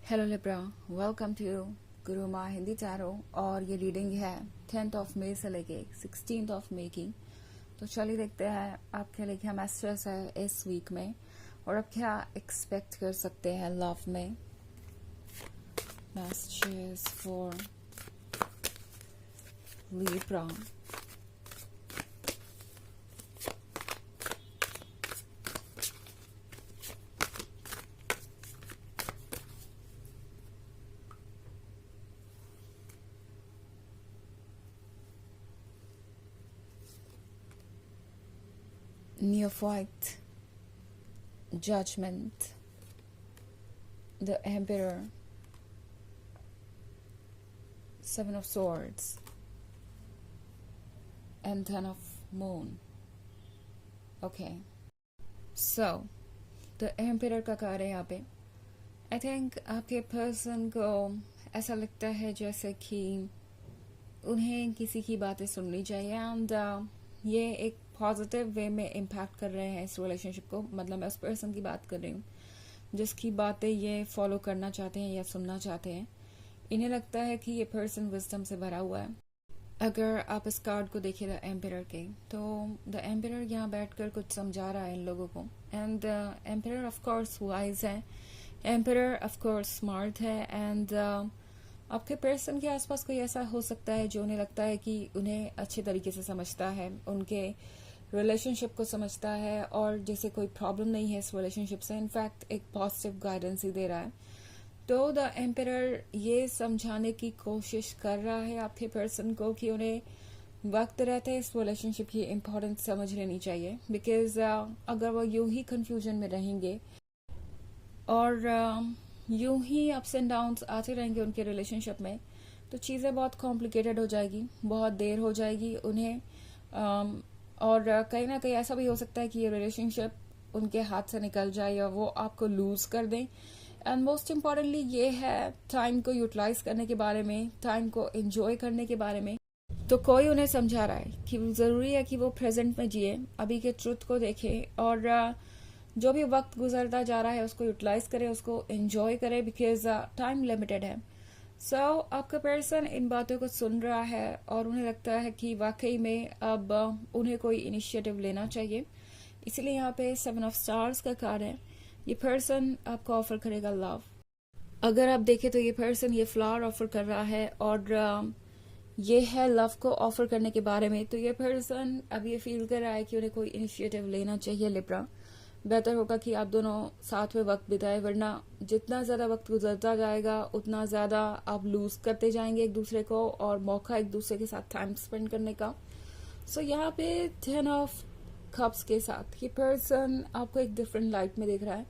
Hello Libra, welcome to गुरु माँ Hindi tarot. और ये रीडिंग है 10th ऑफ मई से लेके 16th ऑफ मई की। तो चलिए देखते हैं आपके लिए क्या मैसेजेस है इस वीक में और आप क्या एक्सपेक्ट कर सकते हैं लव में। Messages for Libra. Neophyte, Judgment, the Emperor, Seven of Swords, and Ten of Moon. Okay, so the Emperor का कार्य है यहाँ पे। I think आपके पर्सन को ऐसा लगता है जैसे कि उन्हें किसी की बातें सुननी चाहिए एंड ये एक पॉजिटिव वे में इम्पैक्ट कर रहे हैं इस रिलेशनशिप को। मतलब मैं उस पर्सन की बात कर रही हूँ जिसकी बातें ये फॉलो करना चाहते हैं या सुनना चाहते हैं। इन्हें लगता है कि ये पर्सन विजडम से भरा हुआ है। अगर आप इस कार्ड को देखिए द एम्परर के, तो द एम्परर यहाँ बैठकर कुछ समझा रहा है इन लोगों को। And the emperor of course wise है, एम्परर ऑफ कोर्स स्मार्ट है। एंड आपके पर्सन के आसपास कोई ऐसा हो सकता है जो उन्हें लगता है कि उन्हें अच्छे तरीके से समझता है, उनके रिलेशनशिप को समझता है और जैसे कोई प्रॉब्लम नहीं है इस रिलेशनशिप से, इनफैक्ट एक पॉजिटिव गाइडेंस ही दे रहा है। तो द एम्परर ये समझाने की कोशिश कर रहा है आपके पर्सन को कि उन्हें वक्त रहते इस रिलेशनशिप की इम्पोर्टेंस समझ लेनी चाहिए। बिकॉज अगर वो यूं ही कंफ्यूजन में रहेंगे और यूं ही अप्स एंड डाउन्स आते रहेंगे उनके रिलेशनशिप में, तो चीज़ें बहुत कॉम्प्लिकेटेड हो जाएगी, बहुत देर हो जाएगी उन्हें। और कहीं ना कहीं ऐसा भी हो सकता है कि ये रिलेशनशिप उनके हाथ से निकल जाए या वो आपको लूज कर दें। एंड मोस्ट इम्पॉर्टेंटली ये है टाइम को यूटिलाइज करने के बारे में, टाइम को एंजॉय करने के बारे में। तो कोई उन्हें समझा रहा है कि ज़रूरी है कि वो प्रेजेंट में जिए, अभी के ट्रुथ को देखें और जो भी वक्त गुजरता जा रहा है उसको यूटिलाइज करे, उसको एंजॉय करे, बिकॉज टाइम लिमिटेड है। सो आपका पर्सन इन बातों को सुन रहा है और उन्हें लगता है कि वाकई में अब उन्हें कोई इनिशिएटिव लेना चाहिए। इसलिए यहाँ पे 7 ऑफ स्टार्स का कार्ड है। ये पर्सन आपको ऑफर करेगा लव। अगर आप देखें तो ये पर्सन ये फ्लावर ऑफर कर रहा है और ये है लव को ऑफर करने के बारे में। तो ये पर्सन अब ये फील कर रहा है कि उन्हें कोई इनिशिएटिव लेना चाहिए। लिब्रा, बेहतर होगा कि आप दोनों साथ में वक्त बिताए, वरना जितना ज़्यादा वक्त गुजरता जाएगा उतना ज़्यादा आप लूज करते जाएंगे एक दूसरे को और मौका एक दूसरे के साथ टाइम स्पेंड करने का। सो यहाँ पे 10 ऑफ कप्स के साथ ये पर्सन आपको एक डिफरेंट लाइट में देख रहा है।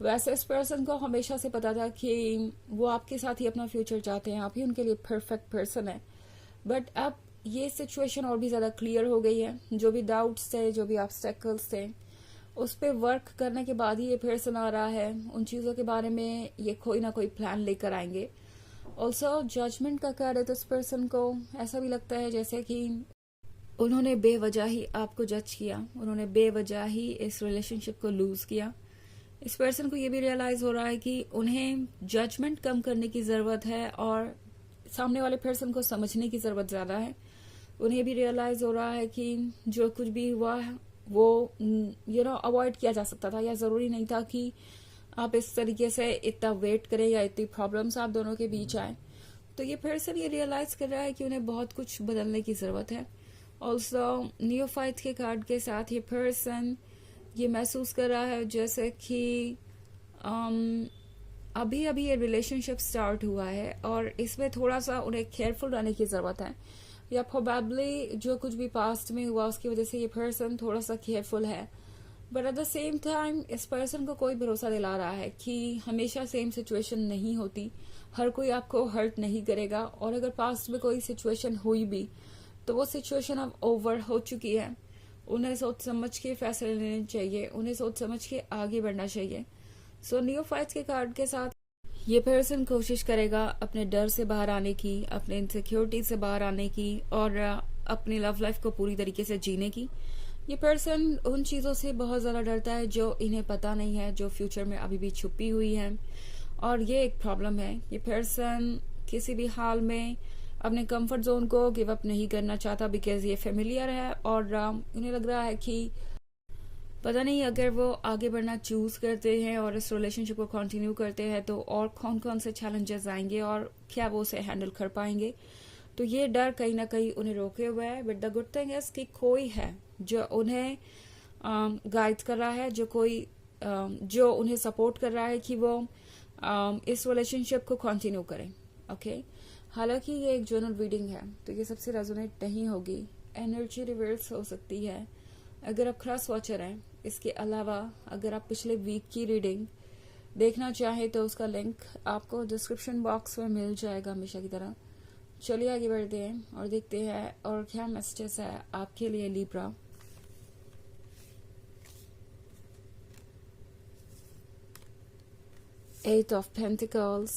वैसे इस पर्सन को हमेशा से पता था कि वो आपके साथ ही अपना फ्यूचर चाहते हैं, आप ही उनके लिए परफेक्ट पर्सन है। बट अब ये सिचुएशन और भी ज़्यादा क्लियर हो गई है। जो भी डाउट्स थे, जो भी ऑब्स्टेकल्स थे, उस पर वर्क करने के बाद ही ये पर्सन आ रहा है। उन चीज़ों के बारे में ये कोई ना कोई प्लान लेकर आएंगे। ऑल्सो जजमेंट का कार्ड है, तो इस पर्सन को ऐसा भी लगता है जैसे कि उन्होंने बेवजह ही आपको जज किया, उन्होंने बेवजह ही इस रिलेशनशिप को लूज किया। इस पर्सन को ये भी रियलाइज हो रहा है कि उन्हें जजमेंट कम करने की ज़रूरत है और सामने वाले पर्सन को समझने की ज़रूरत ज़्यादा है। उन्हें भी रियलाइज हो रहा है कि जो कुछ भी हुआ है वो अवॉइड किया जा सकता था, या ज़रूरी नहीं था कि आप इस तरीके से इतना वेट करें या इतनी प्रॉब्लम्स आप दोनों के बीच आए। तो ये पर्सन ये रियलाइज कर रहा है कि उन्हें बहुत कुछ बदलने की ज़रूरत है। ऑल्सो नियोफाइट के कार्ड के साथ ये पर्सन ये महसूस कर रहा है जैसे कि अभी अभी ये रिलेशनशिप स्टार्ट हुआ है और इसमें थोड़ा सा उन्हें केयरफुल रहने की ज़रूरत है, या प्रोबेबली जो कुछ भी पास्ट में हुआ उसकी वजह से ये पर्सन थोड़ा सा केयरफुल है। But at the same time इस पर्सन को कोई भरोसा दिला रहा है कि हमेशा सेम सिचुएशन नहीं होती, हर कोई आपको हर्ट नहीं करेगा, और अगर पास्ट में कोई सिचुएशन हुई भी तो वो सिचुएशन अब ओवर हो चुकी है। उन्हें सोच समझ के फैसले लेने चाहिए, उन्हें सोच समझ के आगे बढ़ना चाहिए। सो नियोफाइट्स के कार्ड के साथ ये पर्सन कोशिश करेगा अपने डर से बाहर आने की, अपने इनसिक्योरिटी से बाहर आने की और अपनी लव लाइफ को पूरी तरीके से जीने की। ये पर्सन उन चीज़ों से बहुत ज़्यादा डरता है जो इन्हें पता नहीं है, जो फ्यूचर में अभी भी छुपी हुई है। और ये एक प्रॉब्लम है। ये पर्सन किसी भी हाल में अपने कंफर्ट जोन को गिव अप नहीं करना चाहता, बिकॉज ये फेमिलियर है और उन्हें लग रहा है कि पता नहीं अगर वो आगे बढ़ना चूज करते हैं और इस रिलेशनशिप को कंटिन्यू करते हैं तो और कौन कौन से चैलेंजेस आएंगे और क्या वो उसे हैंडल कर पाएंगे। तो ये डर कहीं ना कहीं उन्हें रोके हुए है। But the good thing is कि कोई है जो उन्हें गाइड कर रहा है, जो उन्हें सपोर्ट कर रहा है कि वो इस रिलेशनशिप को कंटिन्यू करें। ओके, हालांकि ये एक जर्नल रीडिंग है तो ये सबसे रेजोनेट नहीं होगी, एनर्जी रिवर्स हो सकती है अगर आप क्रॉस वॉचर हैं। इसके अलावा अगर आप पिछले वीक की रीडिंग देखना चाहें तो उसका लिंक आपको डिस्क्रिप्शन बॉक्स में मिल जाएगा हमेशा की तरह। चलिए आगे बढ़ते हैं और देखते हैं और क्या मैसेजेस है आपके लिए Libra. Eight of Pentacles,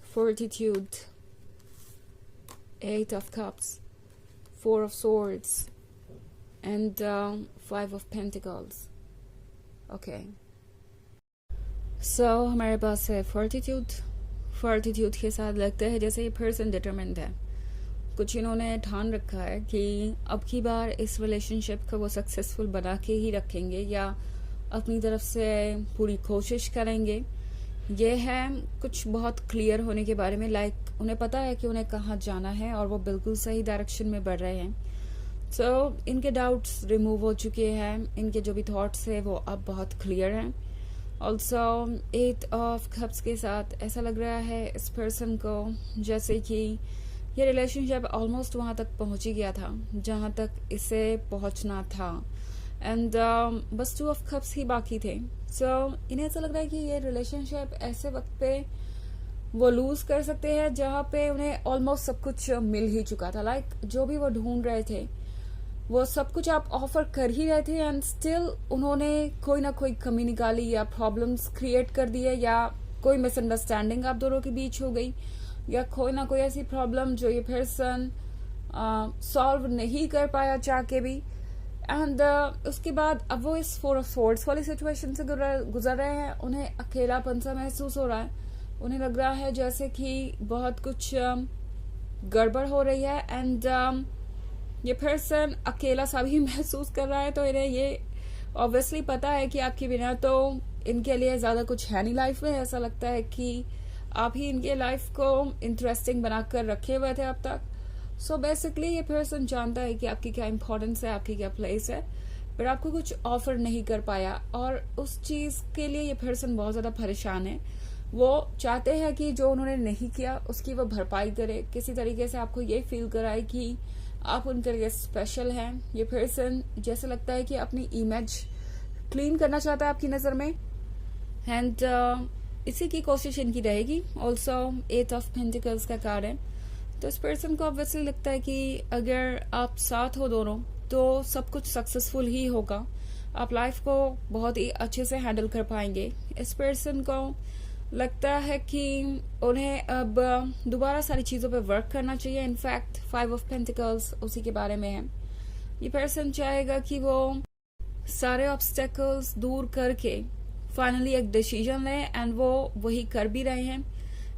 Fortitude, Eight of Cups, Four of Swords, and Five of Pentacles. Okay. So हमारे पास है Fortitude के साथ लगता है जैसे ये पर्सन डिटरमिन्ड है। कुछ इन्होंने ठान रखा है कि अब की बार इस रिलेशनशिप को वो सक्सेसफुल बना के ही रखेंगे या अपनी तरफ से पूरी कोशिश करेंगे। ये है कुछ बहुत क्लियर होने के बारे में, लाइक उन्हें पता है कि उन्हें कहाँ जाना है और वो बिल्कुल सही डायरेक्शन में बढ़ रहे हैं। तो इनके डाउट्स रिमूव हो चुके हैं, इनके जो भी थॉट्स है वो अब बहुत क्लियर हैं। ऑल्सो एट ऑफ कप्स के साथ ऐसा लग रहा है इस पर्सन को जैसे कि ये रिलेशनशिप ऑलमोस्ट वहां तक पहुंच ही गया था जहां तक इसे पहुंचना था, एंड बस 2 ऑफ कप्स ही बाकी थे। सो इन्हें ऐसा लग रहा है कि ये रिलेशनशिप ऐसे वक्त पे वो लूज कर सकते हैं जहां पे उन्हें ऑलमोस्ट सब कुछ मिल ही चुका था, लाइक जो भी वो ढूंढ रहे थे वो सब कुछ आप ऑफर कर ही रहे थे, एंड स्टिल उन्होंने कोई ना कोई कमी निकाली या प्रॉब्लम्स क्रिएट कर दिए या कोई मिसअंडरस्टैंडिंग आप दोनों के बीच हो गई या कोई ना कोई ऐसी प्रॉब्लम जो ये पर्सन सॉल्व नहीं कर पाया चाह के भी। एंड उसके बाद अब वो इस 4 ऑफ स्वॉर्ड्स वाली सिचुएशन से गुजर रहे हैं। उन्हें अकेलापन सा महसूस हो रहा है, उन्हें लग रहा है जैसे कि बहुत कुछ गड़बड़ हो रही है, एंड ये पर्सन अकेला सा भी महसूस कर रहा है। तो इन्हें ये ऑब्वियसली पता है कि आपके बिना तो इनके लिए ज्यादा कुछ है नहीं लाइफ में। ऐसा लगता है कि आप ही इनके लाइफ को इंटरेस्टिंग बनाकर रखे हुए थे अब तक। सो बेसिकली ये पर्सन जानता है कि आपकी क्या इंपॉर्टेंस है, आपकी क्या प्लेस है, पर आपको कुछ ऑफर नहीं कर पाया और उस चीज के लिए ये पर्सन बहुत ज्यादा परेशान है। वो चाहते हैं कि जो उन्होंने नहीं किया उसकी वो भरपाई करे, किसी तरीके से आपको ये फील कराए कि आप उनके लिए स्पेशल हैं। ये पर्सन जैसे लगता है कि अपनी इमेज क्लीन करना चाहता है आपकी नजर में, एंड इसी की कोशिश इनकी रहेगी। ऑल्सो 8 ऑफ पेंटिकल्स का कार्ड है, तो इस पर्सन को ऑब्वियसली लगता है कि अगर आप साथ हो दोनों तो सब कुछ सक्सेसफुल ही होगा, आप लाइफ को बहुत ही अच्छे से हैंडल कर पाएंगे। इस पर्सन को लगता है कि उन्हें अब दोबारा सारी चीजों पे वर्क करना चाहिए। इनफैक्ट 5 ऑफ पेंटिकल्स उसी के बारे में है। ये पर्सन चाहेगा कि वो सारे ऑब्स्टेकल्स दूर करके फाइनली एक डिसीजन लें, एंड वो वही कर भी रहे हैं।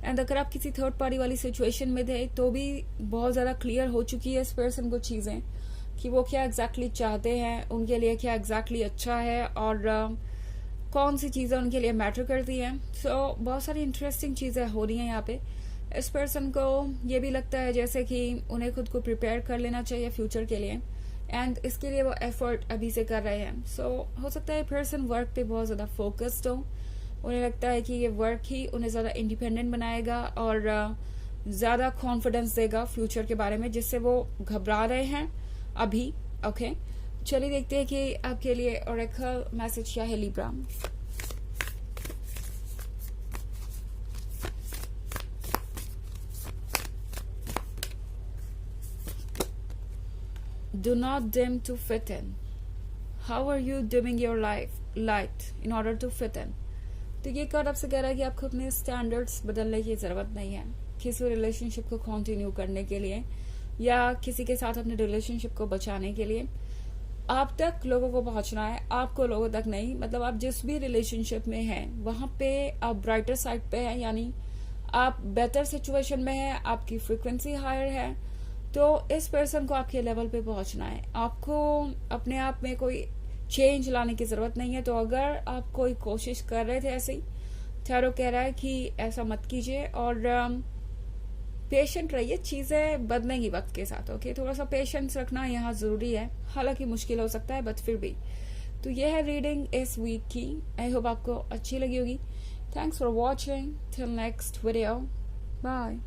एंड अगर आप किसी थर्ड पार्टी वाली सिचुएशन में थे तो भी बहुत ज्यादा क्लियर हो चुकी है इस पर्सन को चीजें कि वो क्या एग्जैक्टली चाहते हैं, उनके लिए क्या एग्जैक्टली अच्छा है और कौन सी चीजें उनके लिए मैटर करती हैं। सो बहुत सारी इंटरेस्टिंग चीजें हो रही हैं यहाँ पे। इस पर्सन को ये भी लगता है जैसे कि उन्हें खुद को प्रिपेयर कर लेना चाहिए फ्यूचर के लिए, एंड इसके लिए वो एफर्ट अभी से कर रहे हैं। सो हो सकता है पर्सन वर्क पे बहुत ज्यादा फोकस्ड हो, उन्हें लगता है कि ये वर्क ही उन्हें ज्यादा इंडिपेंडेंट बनाएगा और ज्यादा कॉन्फिडेंस देगा फ्यूचर के बारे में, जिससे वो घबरा रहे हैं अभी। ओके, चलिए देखते हैं कि आपके लिए ओरेकल मैसेज क्या है Libra. Do not dim to fit in. How are you dimming your light in order to fit in? तो ये कार्ड आपसे कह रहा है कि आपको अपने स्टैंडर्ड्स बदलने की जरूरत नहीं है किसी रिलेशनशिप को कंटिन्यू करने के लिए या किसी के साथ अपने रिलेशनशिप को बचाने के लिए। आप तक लोगों को पहुंचना है, आपको लोगों तक नहीं। मतलब आप जिस भी रिलेशनशिप में हैं वहां पे आप ब्राइटर साइड पे हैं, यानी आप बेटर सिचुएशन में हैं, आपकी फ्रीक्वेंसी हायर है, तो इस पर्सन को आपके लेवल पे पहुंचना है। आपको अपने आप में कोई चेंज लाने की जरूरत नहीं है। तो अगर आप कोई कोशिश कर रहे थे ऐसे ही, टैरो कह रहा है कि ऐसा मत कीजिए और पेशेंट रहिए, चीजें बदलेंगी वक्त के साथ। ओके, थोड़ा सा पेशेंस रखना यहाँ जरूरी है, हालांकि मुश्किल हो सकता है बट फिर भी। तो यह है रीडिंग इस वीक की। आई होप आपको अच्छी लगी होगी। Thanks for watching, till next video, bye.